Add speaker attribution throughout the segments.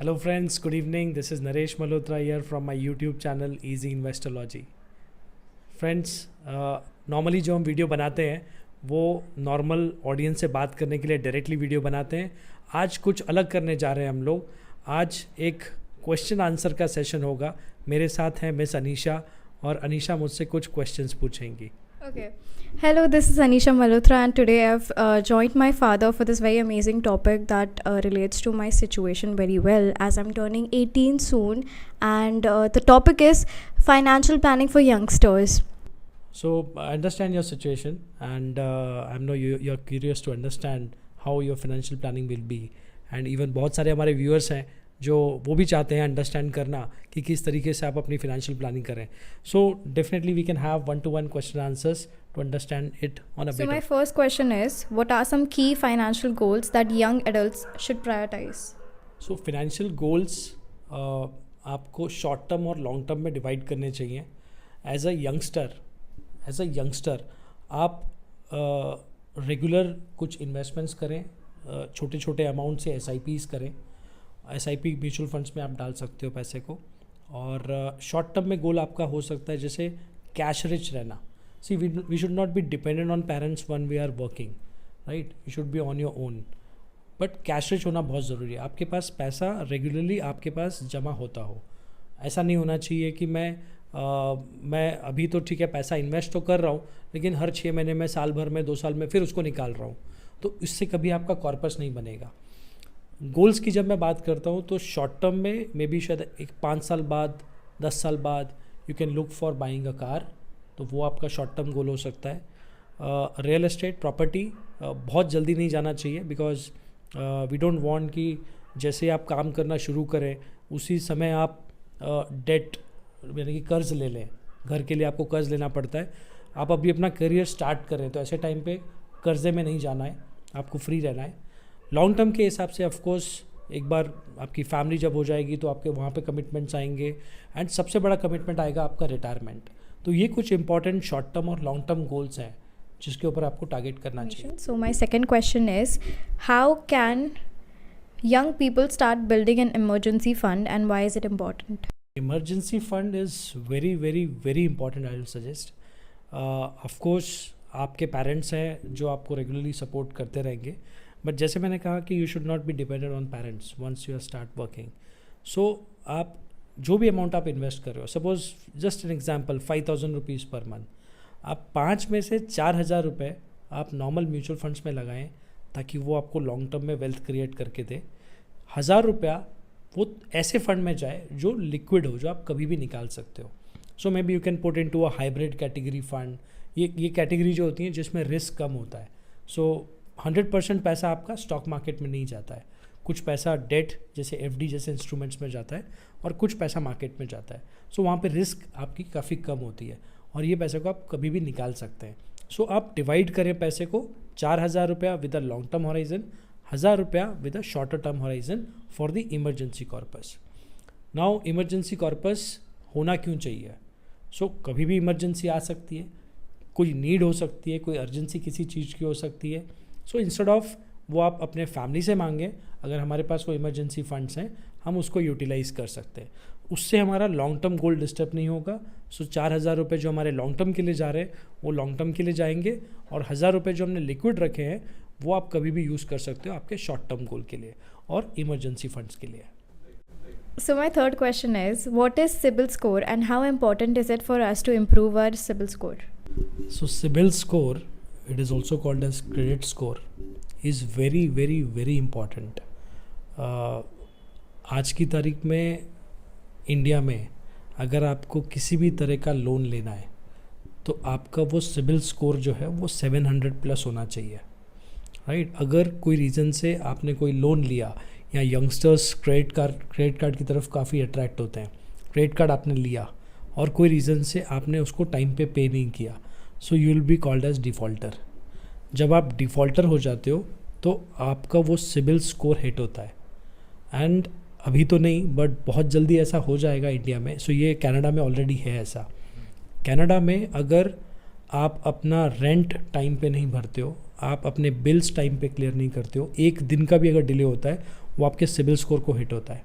Speaker 1: Hello friends, good evening. This is Naresh Malhotra here from my YouTube channel Easy Investorology. Friends, normally जो हम video बनाते हैं वो normal audience से बात करने के लिए डायरेक्टली वीडियो बनाते हैं. आज कुछ अलग करने जा रहे हैं हम लोग. आज एक क्वेश्चन आंसर का सेशन होगा. मेरे साथ हैं मिस अनीशा और अनीशा मुझसे कुछ questions पूछेंगी.
Speaker 2: Okay. Hello, this is Anisha Malhotra, and today I've joined my father for this very amazing topic that relates to my situation very well, as I'm turning 18 soon, and the topic is financial planning for youngsters.
Speaker 1: So I understand your situation and I know you're curious to understand how your financial planning will be, and even बहुत सारे हमारे viewers हैं जो वो भी चाहते हैं understand करना कि किस तरीके से आप अपनी फाइनेंशियल प्लानिंग करें. So definitely we can have 1-to-1 question answers to understand it on a
Speaker 2: So
Speaker 1: बेटर.
Speaker 2: my first question is, what are some key financial goals that young adults should prioritize?
Speaker 1: So financial goals आपको short term और long term में divide करने चाहिए. As a youngster आप regular कुछ investments करें, छोटे छोटे अमाउंट से SIPs करें. SIP म्यूचुअल फंड्स में आप डाल सकते हो पैसे को. और शॉर्ट टर्म में गोल आपका हो सकता है जैसे कैश रिच रहना. See we should not be dependent on parents when we are working, right. You should be on your own, but cash rich होना बहुत ज़रूरी है. आपके पास पैसा रेगुलरली आपके पास जमा होता हो. ऐसा नहीं होना चाहिए कि मैं अभी तो ठीक है पैसा इन्वेस्ट तो कर रहा हूँ लेकिन हर 6 महीने में, साल भर में, 2 साल में फिर उसको निकाल रहा हूँ. तो इससे कभी आपका कॉर्पस नहीं बनेगा. गोल्स की जब मैं बात करता हूँ तो शॉर्ट टर्म में मे बी शायद 5 साल बाद, 10 साल बाद you can look for buying a car. तो वो आपका शॉर्ट टर्म गोल हो सकता है. रियल एस्टेट प्रॉपर्टी बहुत जल्दी नहीं जाना चाहिए, बिकॉज वी डोंट वांट कि जैसे आप काम करना शुरू करें उसी समय आप डेट यानी कि कर्ज़ ले लें. घर के लिए आपको कर्ज़ लेना पड़ता है. आप अभी अपना करियर स्टार्ट करें तो ऐसे टाइम पे कर्ज़े में नहीं जाना है, आपको फ्री रहना है. लॉन्ग टर्म के हिसाब से ऑफ कोर्स एक बार आपकी फैमिली जब हो जाएगी तो आपके वहाँ पे कमिटमेंट्स आएंगे, एंड सबसे बड़ा कमिटमेंट आएगा आपका रिटायरमेंट. तो ये कुछ इंपॉर्टेंट शॉर्ट टर्म और लॉन्ग टर्म गोल्स हैं जिसके ऊपर आपको टारगेट करना चाहिए.
Speaker 2: So my second question is, how can young people start building an emergency fund, and why is it important?
Speaker 1: Emergency fund is very very very important. I will suggest, of course आपके parents हैं जो आपको regularly support करते रहेंगे, but जैसे मैंने कहा कि you should not be dependent on parents once you are start working. So आप जो भी अमाउंट आप इन्वेस्ट कर रहे हो, suppose just an example 5,000 rupees per month, आप 5 में से 4,000 रुपये आप नॉर्मल म्यूचुअल फंड्स में लगाएं ताकि वो आपको लॉन्ग टर्म में वेल्थ क्रिएट करके दे. 1,000 रुपया वो ऐसे फंड में जाए जो लिक्विड हो, जो आप कभी भी निकाल सकते हो. So maybe you can put into a hybrid category fund. ये कैटेगरी जो होती है जिसमें रिस्क कम होता है. सो 100% पैसा आपका स्टॉक मार्केट में नहीं जाता है. कुछ पैसा डेट जैसे FD जैसे इंस्ट्रूमेंट्स में जाता है और कुछ पैसा मार्केट में जाता है. सो वहाँ पे रिस्क आपकी काफ़ी कम होती है और ये पैसे को आप कभी भी निकाल सकते हैं. सो आप डिवाइड करें पैसे को. 4,000 रुपया with a long term horizon, 1,000 रुपया with a shorter term horizon for the emergency corpus. Now emergency corpus होना क्यों चाहिए? सो कभी भी इमरजेंसी आ सकती है, कोई नीड हो सकती है, कोई अर्जेंसी किसी चीज़ की हो सकती है. सो इंस्टेड ऑफ वो आप अपने फैमिली से मांगें, अगर हमारे पास कोई इमरजेंसी फंड्स हैं हम उसको यूटिलाइज़ कर सकते हैं. उससे हमारा लॉन्ग टर्म गोल डिस्टर्ब नहीं होगा. सो 4,000 रुपये जो हमारे लॉन्ग टर्म के लिए जा रहे हैं वो लॉन्ग टर्म के लिए जाएंगे, और 1,000 रुपये जो हमने लिक्विड रखे हैं वो आप कभी भी यूज़ कर सकते हो आपके शॉर्ट टर्म गोल के लिए और इमरजेंसी फंड्स के लिए.
Speaker 2: So my third question is, what is CIBIL score, and how important is it for us to improve our CIBIL score?
Speaker 1: So CIBIL score, it is also called as credit score, is very very very important. आज की तारीख में India में अगर आपको किसी भी तरह का लोन लेना है तो आपका वो CIBIL स्कोर जो है वो 700 प्लस होना चाहिए, राइट. अगर कोई रीज़न से आपने कोई लोन लिया, या यंगस्टर्स क्रेडिट कार्ड की तरफ काफ़ी अट्रैक्ट होते हैं. क्रेडिट कार्ड आपने लिया और कोई रीज़न से आपने उसको टाइम पे नहीं किया, so you will be called as defaulter. जब आप डिफ़ॉल्टर हो जाते हो तो आपका वो CIBIL स्कोर हिट होता है. एंड अभी तो नहीं बट बहुत जल्दी ऐसा हो जाएगा इंडिया में. सो ये कनाडा में ऑलरेडी है ऐसा. कनाडा में अगर आप अपना रेंट टाइम पे नहीं भरते हो, आप अपने बिल्स टाइम पे क्लियर नहीं करते हो, एक दिन का भी अगर डिले होता है वो आपके CIBIL स्कोर को हिट होता है.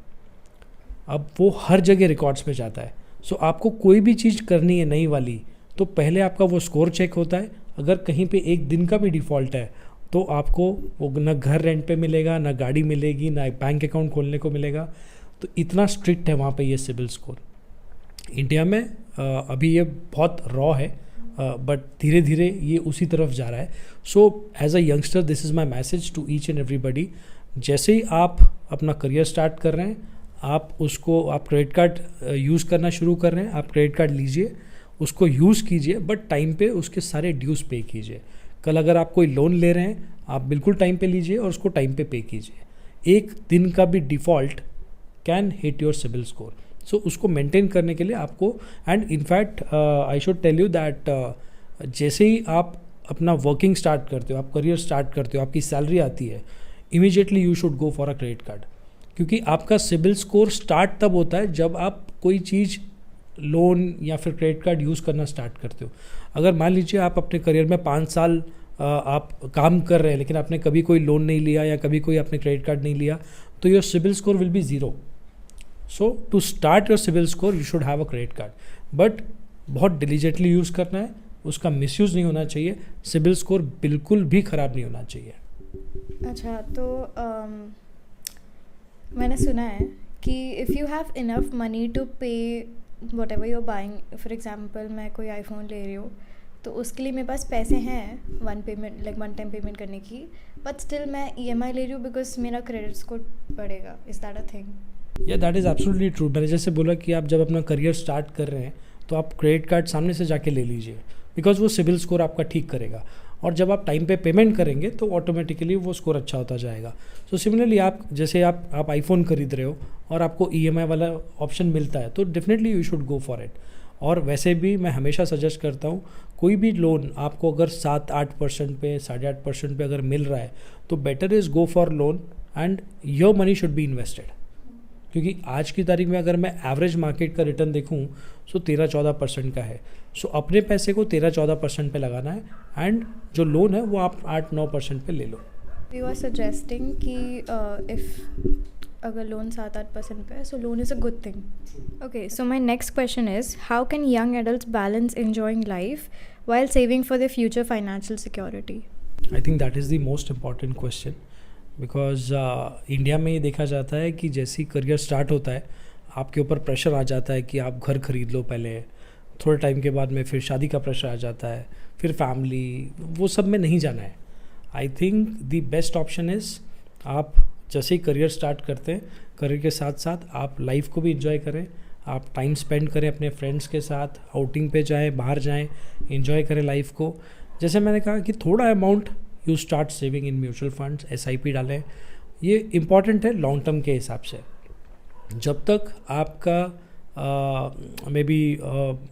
Speaker 1: अब वो हर जगह रिकॉर्ड्स में जाता है. सो आपको कोई भी चीज़ करनी है नई वाली, तो पहले आपका वो स्कोर चेक होता है. अगर कहीं पे एक दिन का भी डिफ़ॉल्ट है तो आपको वो ना घर रेंट पे मिलेगा, ना गाड़ी मिलेगी, ना बैंक अकाउंट खोलने को मिलेगा. तो इतना स्ट्रिक्ट है वहाँ पे ये सिबिल स्कोर. इंडिया में अभी ये बहुत रॉ है, बट धीरे धीरे ये उसी तरफ जा रहा है. So as a youngster this is my message to each and everybody. जैसे ही आप अपना करियर स्टार्ट कर रहे हैं, आप क्रेडिट कार्ड यूज़ करना शुरू कर रहे हैं, आप क्रेडिट कार्ड लीजिए, उसको यूज़ कीजिए, बट टाइम पे उसके सारे ड्यूज़ पे कीजिए. कल अगर आप कोई लोन ले रहे हैं, आप बिल्कुल टाइम पे लीजिए और उसको टाइम पे कीजिए. एक दिन का भी default can hit your CIBIL score. So उसको मेंटेन करने के लिए आपको, and in fact I should tell you that जैसे ही आप अपना वर्किंग स्टार्ट करते हो, आप करियर स्टार्ट करते हो, आपकी सैलरी आती है, immediately you should go for a credit card. क्योंकि आपका सिबिल स्कोर स्टार्ट तब होता है जब आप कोई चीज़ लोन या फिर क्रेडिट कार्ड यूज़ करना स्टार्ट करते हो. अगर मान लीजिए आप अपने करियर में 5 साल आप काम कर रहे हैं, लेकिन आपने कभी कोई लोन नहीं लिया या कभी कोई आपने क्रेडिट कार्ड नहीं लिया, तो your CIBIL score will be zero. So to start your CIBIL score you should have a credit card, but बहुत डिलीजेंटली यूज़ करना है, उसका मिसयूज़ नहीं होना चाहिए. सिबिल स्कोर बिल्कुल भी ख़राब नहीं होना चाहिए.
Speaker 2: अच्छा, तो मैंने सुना है कि if you have enough money to pay whatever you're buying, for example मैं कोई आईफोन ले रही हूँ, तो उसके लिए मेरे पास पैसे हैं वन टाइम पेमेंट करने की, बट स्टिल मैं EMI ले रही हूँ बिकॉज मेरा क्रेडिट स्कोर बढ़ेगा. Is that a thing?
Speaker 1: या दैट इज़ एब्सोल्युटली ट्रू. मैंने जैसे बोला कि आप जब अपना करियर स्टार्ट कर रहे हैं तो आप क्रेडिट कार्ड सामने से जाके ले लीजिए, बिकॉज वो सिबिल स्कोर आपका ठीक करेगा. और जब आप टाइम पे पेमेंट करेंगे तो ऑटोमेटिकली वो स्कोर अच्छा होता जाएगा. सो सिमिलरली आप आईफोन खरीद रहे हो और आपको EMI वाला ऑप्शन मिलता है, तो definitely you should go for it. और वैसे भी मैं हमेशा सजेस्ट करता हूँ, कोई भी लोन आपको अगर 7-8% पे 8.5% पे अगर मिल रहा है, तो better is go for loan and your money should be invested. क्योंकि आज की तारीख में अगर मैं एवरेज मार्केट का रिटर्न देखूँ तो 13-14% का है. सो अपने पैसे को 13-14% पे लगाना है, एंड जो लोन है वो आप 8-9% पे ले लो.
Speaker 2: यू आर सजेस्टिंग कि इफ़ अगर लोन 7-8% पे है, so loan is a good thing. Okay, so my next question is, how can young adults balance enjoying life while saving for their future financial security?
Speaker 1: I think that is the most important question, because India में ये देखा जाता है कि जैसे ही career start होता है, आपके ऊपर प्रेशर आ जाता है कि आप घर खरीद लो पहले, थोड़े टाइम के बाद में फिर शादी का प्रेशर आ जाता है, फिर फैमिली, वो सब में नहीं जाना है. I think the best option is, आप जैसे ही करियर स्टार्ट करते हैं, करियर के साथ साथ आप लाइफ को भी इंजॉय करें, आप टाइम स्पेंड करें अपने फ्रेंड्स के साथ, आउटिंग पे जाएं, बाहर जाएं, इंजॉय करें लाइफ को. जैसे मैंने कहा कि थोड़ा amount you start saving in mutual funds, SIP डालें. ये इम्पॉर्टेंट है लॉन्ग टर्म के हिसाब से. जब तक आपका मे बी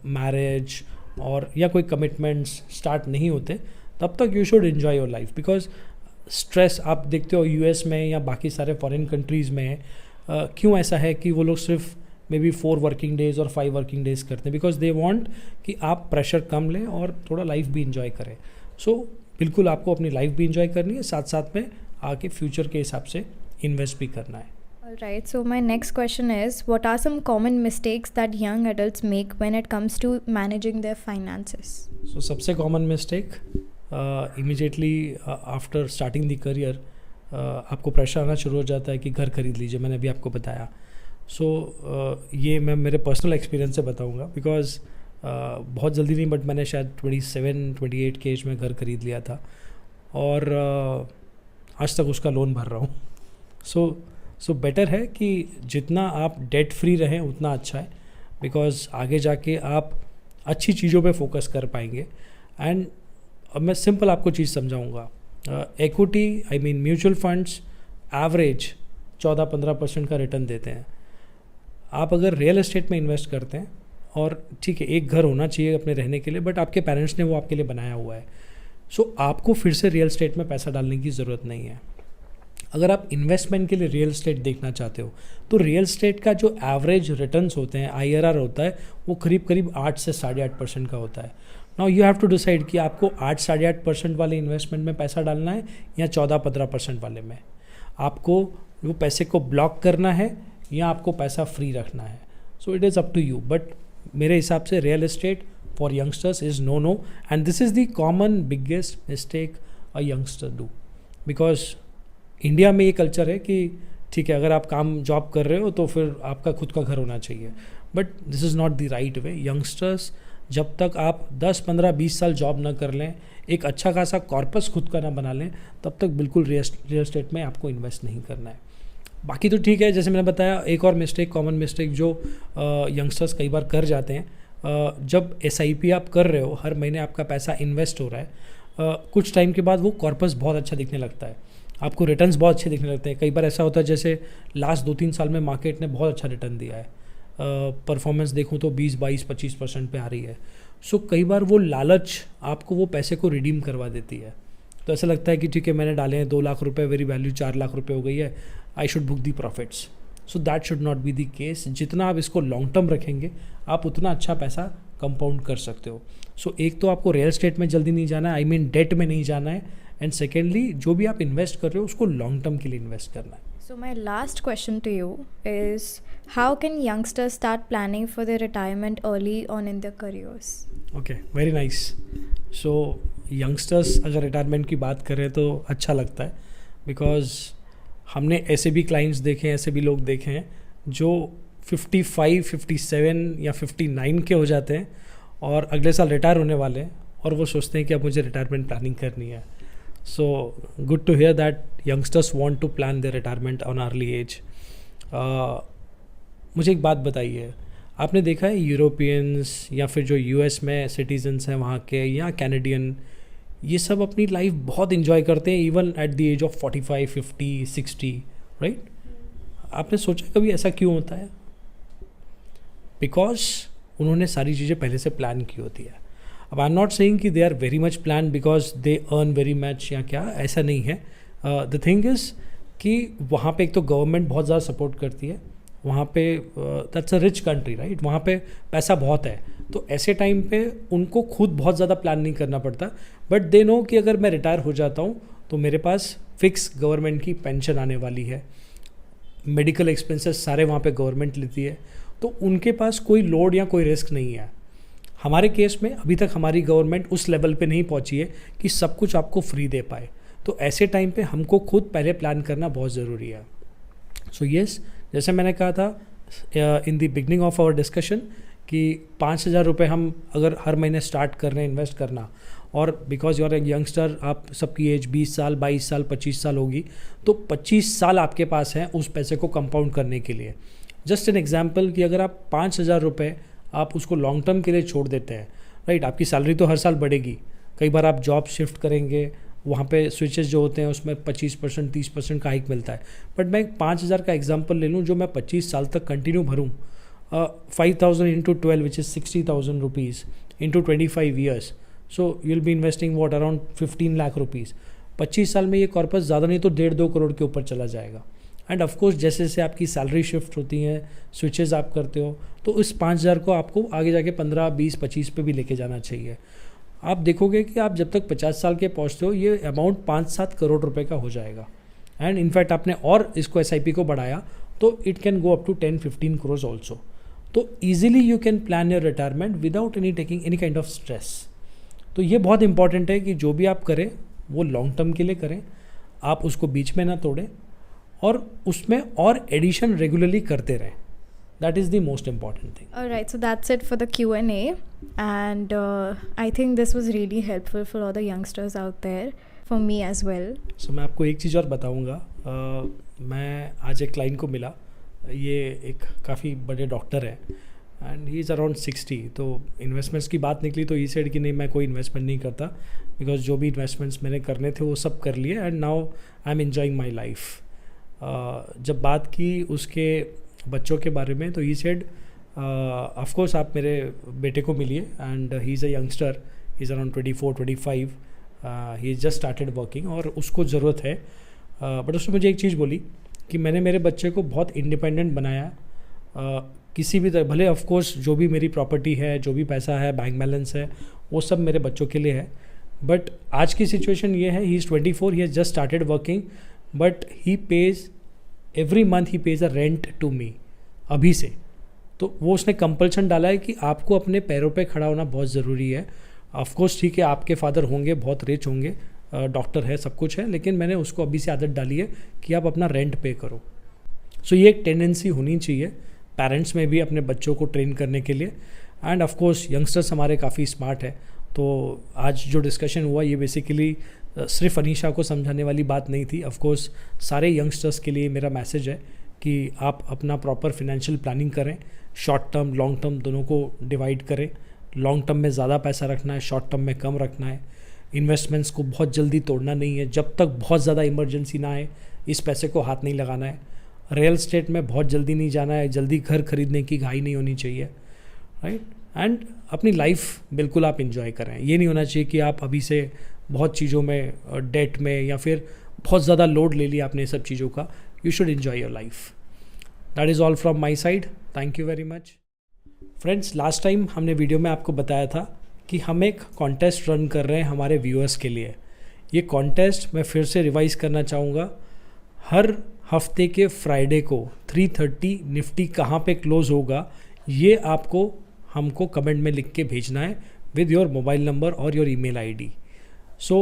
Speaker 1: मैरिज और या कोई कमिटमेंट्स स्टार्ट नहीं होते, तब तक you should enjoy your life. Because stress आप देखते हो US में या बाकी सारे फॉरेन कंट्रीज़ में क्यों ऐसा है कि वो लोग सिर्फ मे बी 4 वर्किंग डेज़ और 5 वर्किंग डेज़ करते हैं, बिकॉज दे वांट कि आप प्रेशर कम लें और थोड़ा लाइफ भी इंजॉय करें. सो बिल्कुल आपको अपनी लाइफ भी इंजॉय करनी है, साथ साथ में आगे फ्यूचर के हिसाब से इन्वेस्ट भी करना है.
Speaker 2: Alright, so my next question is, what are some common mistakes that young adults make when it comes to managing their finances?
Speaker 1: So सबसे common mistake, immediately after starting the career आपको pressure आना शुरू हो जाता है कि घर खरीद लीजिए. मैंने अभी आपको बताया. ये मैं मेरे पर्सनल एक्सपीरियंस से बताऊंगा, बिकॉज बहुत जल्दी नहीं, बट मैंने शायद 27-28 के एज में घर खरीद लिया था और आज तक उसका लोन भर रहा हूँ. सो बेटर है कि जितना आप डेट फ्री रहें उतना अच्छा है, बिकॉज आगे जाके आप अच्छी चीज़ों पे फोकस कर पाएंगे. एंड अब मैं सिंपल आपको चीज़ समझाऊंगा. Equity, I mean mutual funds, average 14-15% का रिटर्न देते हैं. आप अगर रियल एस्टेट में इन्वेस्ट करते हैं, और ठीक है एक घर होना चाहिए अपने रहने के लिए, बट आपके पेरेंट्स ने वो आपके लिए बनाया हुआ है, सो आपको फिर से रियल एस्टेट में पैसा डालने की ज़रूरत नहीं है. अगर आप इन्वेस्टमेंट के लिए रियल एस्टेट देखना चाहते हो, तो रियल एस्टेट का जो एवरेज रिटर्न्स होते हैं, IRR होता है, वो करीब 8 से 8.5% का होता है. Now you have to decide कि आपको 8-8.5% वाले इन्वेस्टमेंट में पैसा डालना है या 14-15% वाले में. आपको वो पैसे को ब्लॉक करना है या आपको पैसा फ्री रखना है. So it is up to you. But मेरे हिसाब से real estate for youngsters is no and this is the common biggest mistake a youngster do. Because India में ये कल्चर है कि ठीक है, अगर आप काम जॉब कर रहे हो तो फिर आपका खुद का घर होना चाहिए. But this is not the right way. Youngsters, जब तक आप 10, 15, 20 साल जॉब ना कर लें, एक अच्छा खासा कॉर्पस खुद का ना बना लें, तब तक बिल्कुल रियल एस्टेट में आपको इन्वेस्ट नहीं करना है. बाकी तो ठीक है, जैसे मैंने बताया, एक और मिस्टेक, कॉमन मिस्टेक जो यंगस्टर्स कई बार कर जाते हैं, जब SIP आप कर रहे हो, हर महीने आपका पैसा इन्वेस्ट हो रहा है, कुछ टाइम के बाद वो कॉर्पस बहुत अच्छा दिखने लगता है, आपको रिटर्न्स बहुत अच्छे दिखने लगते हैं. कई बार ऐसा होता है जैसे लास्ट 2-3 साल में मार्केट ने बहुत अच्छा रिटर्न दिया है, परफॉर्मेंस देखूँ तो 20, 22, 25% पे आ रही है. सो कई बार वो लालच आपको वो पैसे को रिडीम करवा देती है. तो ऐसा लगता है कि ठीक है, मैंने डाले हैं 2 लाख रुपए, वेरी वैल्यू 4 लाख रुपए हो गई है, I should book the profits. So that should not be the case. जितना आप इसको लॉन्ग टर्म रखेंगे, आप उतना अच्छा पैसा कंपाउंड कर सकते हो. सो एक तो आपको रियल एस्टेट में जल्दी नहीं जाना है, आई मीन डेट में नहीं जाना है, एंड सेकेंडली जो भी आप इन्वेस्ट कर रहे हो उसको लॉन्ग टर्म के लिए इन्वेस्ट करना है.
Speaker 2: So my last question to you is, how can youngsters start planning for their retirement early on in their careers?
Speaker 1: Okay, very nice. So youngsters अगर रिटायरमेंट की बात करें तो अच्छा लगता है, बिकॉज हमने ऐसे भी क्लाइंट्स देखे हैं, ऐसे भी लोग देखे हैं जो 55, 57 या 59 के हो जाते हैं और अगले साल रिटायर होने वाले हैं, और वो सोचते हैं कि अब मुझे रिटायरमेंट प्लानिंग करनी है. So good to hear that youngsters want to plan their retirement on early age. मुझे एक बात बताइए, आपने देखा है यूरोपियंस या फिर जो US में सिटीजन्स हैं वहाँ के, या कैनेडियन, ये सब अपनी लाइफ बहुत इन्जॉय करते हैं even at the age of 45, 50, 60, right? आपने सोचा कभी ऐसा क्यों होता है? बिकॉज उन्होंने सारी चीज़ें पहले से प्लान की होती है. अब आई एम नॉट सेइंग कि they are very much plan because they earn very much या क्या, ऐसा नहीं है. द थिंग इज़ कि वहाँ पे एक तो गवर्नमेंट बहुत ज़्यादा सपोर्ट करती है, वहाँ पे that's a rich country, right? वहाँ पे पैसा बहुत है, तो ऐसे टाइम पे उनको खुद बहुत ज़्यादा प्लान नहीं करना पड़ता. बट दे नो कि अगर मैं रिटायर हो जाता हूँ तो मेरे पास फिक्स गवर्नमेंट की पेंशन आने वाली है, मेडिकल एक्सपेंसेस सारे वहाँ पे गवर्नमेंट लेती है, तो उनके पास कोई लोड या कोई रिस्क नहीं है. हमारे केस में अभी तक हमारी गवर्नमेंट उस लेवल पे नहीं पहुँची है कि सब कुछ आपको फ्री दे पाए. तो ऐसे टाइम पे हमको खुद पहले प्लान करना बहुत ज़रूरी है. सो येस, जैसे मैंने कहा था in the beginning of our discussion कि 5,000 रुपये हम अगर हर महीने स्टार्ट कर रहे हैं इन्वेस्ट करना, और बिकॉज यू आर यंगस्टर, आप सबकी एज 20 साल, 22 साल, 25 साल होगी, तो 25 साल आपके पास हैं उस पैसे को कंपाउंड करने के लिए. जस्ट एन एग्जाम्पल कि अगर आप 5,000 रुपये आप उसको लॉन्ग टर्म के लिए छोड़ देते हैं, राइट? आपकी सैलरी तो हर साल बढ़ेगी, कई बार आप जॉब शिफ्ट करेंगे, वहाँ पे स्विचेस जो होते हैं उसमें 25%, 30% का हाइक मिलता है. बट मैं 5,000 का एग्जांपल ले लूँ जो मैं 25 साल तक कंटिन्यू भरूँ, 5,000 into 12 which is 60,000 rupees into 25 years, so you will be investing what around 15 lakh rupees. 25 साल में ये कॉर्पस ज़्यादा नहीं तो 1.5-2 करोड़ के ऊपर चला जाएगा. एंड ऑफकोर्स जैसे जैसे आपकी सैलरी शिफ्ट होती है, स्विचेस आप करते हो, तो इस 5,000 को आपको आगे जाके 15, 20, 25 पे भी लेके जाना चाहिए. आप देखोगे कि आप जब तक 50 साल के पहुँचते हो ये अमाउंट 5-7 करोड़ रुपए का हो जाएगा. एंड इनफैक्ट आपने और इसको SIP को बढ़ाया तो it can go up to 10-15 crore also. तो easily you can plan your retirement without taking any kind of stress. तो ये बहुत इंपॉर्टेंट है कि जो भी आप करें वो लॉन्ग टर्म के लिए करें, आप उसको बीच में ना तोड़ें, और उसमें और एडिशन रेगुलरली करते रहें. That is the most important thing.
Speaker 2: All right, so that's it for the Q&A, and I think this was really helpful for all the youngsters out there, for me as well.
Speaker 1: So मैं आपको एक चीज़ और बताऊंगा. मैं आज एक client को मिला, ये एक काफ़ी बड़े डॉक्टर है एंड ही इज़ अराउंड 60. तो इन्वेस्टमेंट्स की बात निकली तो ही सेड कि नहीं, मैं कोई इन्वेस्टमेंट नहीं करता, बिकॉज जो भी इन्वेस्टमेंट्स मैंने करने थे वो सब कर लिए and now I am enjoying my life. जब बात की उसके बच्चों के बारे में तो ही सेड ऑफ कोर्स आप मेरे बेटे को मिलिए, and he is a youngster, he is around 24-25, he just started working और उसको ज़रूरत है. बट उसने मुझे एक चीज़ बोली कि मैंने मेरे बच्चे को बहुत इंडिपेंडेंट बनाया, किसी भी तरह, भले ऑफ कोर्स जो भी मेरी प्रॉपर्टी है, जो भी पैसा है, बैंक बैलेंस है, वो सब मेरे बच्चों के लिए है. बट आज की सिचुएशन ये है, he is 24, he has just started working, but he pays every month he pays a rent to me. अभी से। तो वो उसने कंपल्शन डाला है कि आपको अपने पैरों पे खड़ा होना बहुत ज़रूरी है। ऑफ कोर्स ठीक है, आपके फादर होंगे, बहुत रिच होंगे, डॉक्टर है, सब कुछ है, लेकिन मैंने उसको अभी से आदत डाली है कि आप अपना रेंट पे करो। सो ये एक टेंडेंसी होनी चाहिए पेरेंट्स में भी अपने बच्चों को ट्रेन करने के लिए। एंड ऑफ कोर्स यंगस्टर्स हमारे काफ़ी स्मार्ट है, तो आज जो डिस्कशन हुआ ये बेसिकली सिर्फ अनीशा को समझाने वाली बात नहीं थी। ऑफ कोर्स सारे यंगस्टर्स के लिए मेरा मैसेज है कि आप अपना प्रॉपर फिनेंशियल प्लानिंग करें, शॉर्ट टर्म लॉन्ग टर्म दोनों को डिवाइड करें। लॉन्ग टर्म में ज़्यादा पैसा रखना है, शॉर्ट टर्म में कम रखना है। इन्वेस्टमेंट्स को बहुत जल्दी तोड़ना नहीं है, जब तक बहुत ज़्यादा इमरजेंसी ना आए इस पैसे को हाथ नहीं लगाना है। रियल स्टेट में बहुत जल्दी नहीं जाना है, जल्दी घर खरीदने की घाई नहीं होनी चाहिए, राइट। एंड अपनी लाइफ बिल्कुल आप इंजॉय करें। ये नहीं होना चाहिए कि आप अभी से बहुत चीज़ों में डेट में या फिर बहुत ज़्यादा लोड ले लिया आपने सब चीज़ों का। You should enjoy your life. That is all from my side. Thank you very much friends. Last time हमने वीडियो में आपको बताया था कि हम एक कॉन्टेस्ट रन कर रहे हैं हमारे व्यूअर्स के लिए। ये कॉन्टेस्ट मैं फिर से रिवाइज़ करना चाहूँगा। हर हफ्ते के फ्राइडे को 3:30 निफ्टी कहाँ पे क्लोज़ होगा ये आपको हमको कमेंट में लिख के भेजना है विद योर मोबाइल नंबर और योर ईमेल आईडी। सो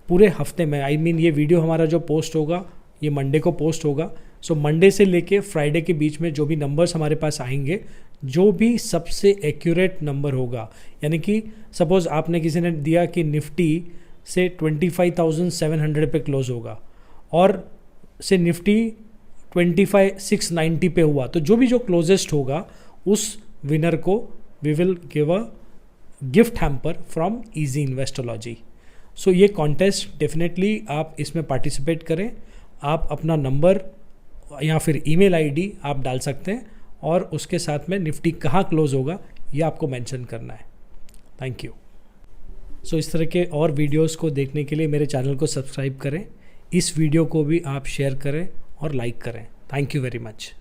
Speaker 1: पूरे हफ्ते में ये वीडियो हमारा जो पोस्ट होगा ये मंडे को पोस्ट होगा। सो मंडे से लेके फ्राइडे के बीच में जो भी नंबर्स हमारे पास आएंगे, जो भी सबसे एक्यूरेट नंबर होगा, यानी कि सपोज़ आपने किसी ने दिया कि निफ्टी से 25,700 पे क्लोज़ होगा और से निफ्टी 25,690 पे हुआ, तो जो क्लोजेस्ट होगा उस विनर को we will give a gift hamper from Easy Investology. So ये कॉन्टेस्ट डेफिनेटली आप इसमें पार्टिसिपेट करें। आप अपना नंबर या फिर ईमेल आईडी आप डाल सकते हैं और उसके साथ में निफ्टी कहाँ क्लोज होगा ये आपको मेंशन करना है। Thank you. सो इस तरह के और वीडियोस को देखने के लिए मेरे चैनल को सब्सक्राइब करें। इस वीडियो को भी आप शेयर करें और लाइक करें। Thank you very much.